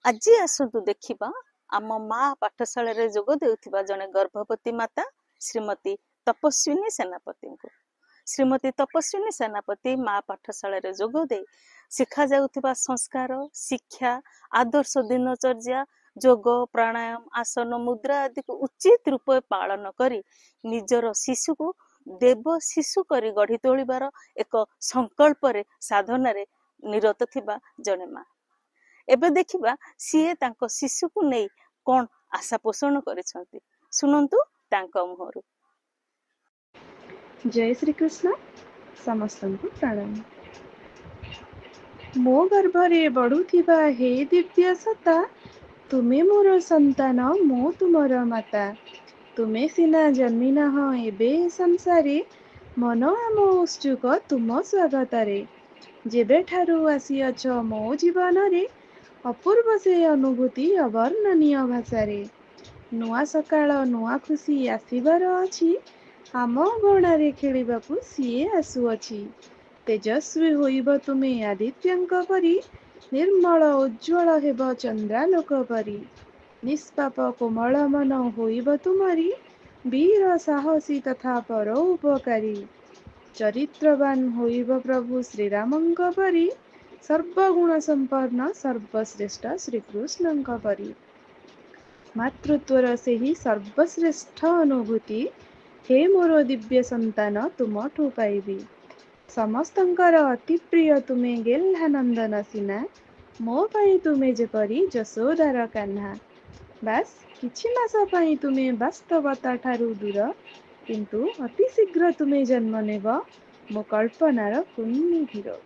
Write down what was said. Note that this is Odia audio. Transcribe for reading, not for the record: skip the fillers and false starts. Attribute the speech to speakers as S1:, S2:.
S1: ଆଜି ଆସନ୍ତୁ ଦେଖିବା ଆମ ମା ପାଠଶାଳାରେ ଯୋଗ ଦେଉଥିବା ଜଣେ ଗର୍ଭବତୀ ମାତା ଶ୍ରୀମତୀ ତପସ୍ୱିନୀ ସେନାପତିଙ୍କୁ। ଶ୍ରୀମତୀ ତପସ୍ୱିନୀ ସେନାପତି ମା ପାଠଶାଳାରେ ଯୋଗ ଦେଇ ଶିଖାଯାଉଥିବା ସଂସ୍କାର, ଶିକ୍ଷା, ଆଦର୍ଶ ଦିନଚର୍ଯ୍ୟା, ଯୋଗ, ପ୍ରାଣାୟାମ, ଆସନ, ମୁଦ୍ରା ଆଦିକୁ ଉଚିତ ରୂପେ ପାଳନ କରି ନିଜର ଶିଶୁକୁ ଦେବ ଶିଶୁ କରି ଗଢି ତୋଳିବାର ଏକ ସଂକଳ୍ପରେ ସାଧନାରେ ନିରତ ଥିବା ଜଣେ ମା। ଏବେ ଦେଖିବା ସିଏ ତାଙ୍କ ଶିଶୁକୁ ନେଇ କଣ ଆଶା ପୋଷଣ କରିଛନ୍ତି, ଶୁଣନ୍ତୁ ତାଙ୍କ ମୁହଁରୁ।
S2: ଜୟ ଶ୍ରୀକୃଷ୍ଣ। ସମସ୍ତଙ୍କୁ ପ୍ରଣାମ। ମୋ ଗର୍ଭରେ ବଢୁଥିବା ହେ ଦିବ୍ୟ ସତ୍ତା, ତୁମେ ମୋର ସନ୍ତାନ, ମୁଁ ତୁମର ମାତା। ତୁମେ ସିନା ଜନ୍ମିନାହ ଏବେ ସଂସାରେ, ମନ ଆମ ଉତ୍ସୁକ ତୁମ ସ୍ୱାଗତରେ। ଯେବେଠାରୁ ଆସିଅଛ ମୋ ଜୀବନରେ, ଅପୂର୍ବ ସେ ଅନୁଭୂତି ଅବର୍ଣ୍ଣନୀୟ ଭାଷାରେ। ନୂଆ ସକାଳ ନୂଆ ଖୁସି ଆସିବାର ଅଛି, ଆମ ଅଗଣାରେ ଖେଳିବାକୁ ସିଏ ଆସୁଅଛି। ତେଜସ୍ୱୀ ହୋଇବ ତୁମେ ଆଦିତ୍ୟଙ୍କ ପରି, ନିର୍ମଳ ଉଜ୍ଜ୍ୱଳ ହେବ ଚନ୍ଦ୍ରାଲୋକ ପରି। ନିଷ୍ପାପ କୋମଳ ମନ ହୋଇବ ତୁମରି, ବୀର ସାହସୀ ତଥା ପରୋପକାରୀ। ଚରିତ୍ରବାନ ହୋଇବ ପ୍ରଭୁ ଶ୍ରୀରାମଙ୍କ ପରି, ସର୍ବଗୁଣ ସମ୍ପନ୍ନ ସର୍ବଶ୍ରେଷ୍ଠ ଶ୍ରୀକୃଷ୍ଣଙ୍କ ପରି। ମାତୃତ୍ୱର ସେହି ସର୍ବଶ୍ରେଷ୍ଠ ଅନୁଭୂତି, ହେ ମୋର ଦିବ୍ୟ ସନ୍ତାନ ତୁମଠୁ ପାଇବି। ସମସ୍ତଙ୍କର ଅତି ପ୍ରିୟ ତୁମେ ଗେହ୍ଲାନନ୍ଦନ ସିନା, ମୋ ପାଇଁ ତୁମେ ଯେପରି ଯଶୋଦାର କାହ୍ନା। ବାସ୍ କିଛି ମାସ ପାଇଁ ତୁମେ ବାସ୍ତବତା ଠାରୁ ଦୂର, କିନ୍ତୁ ଅତି ଶୀଘ୍ର ତୁମେ ଜନ୍ମ ନେବ ମୋ କଳ୍ପନାର କୁନି ଧୀର।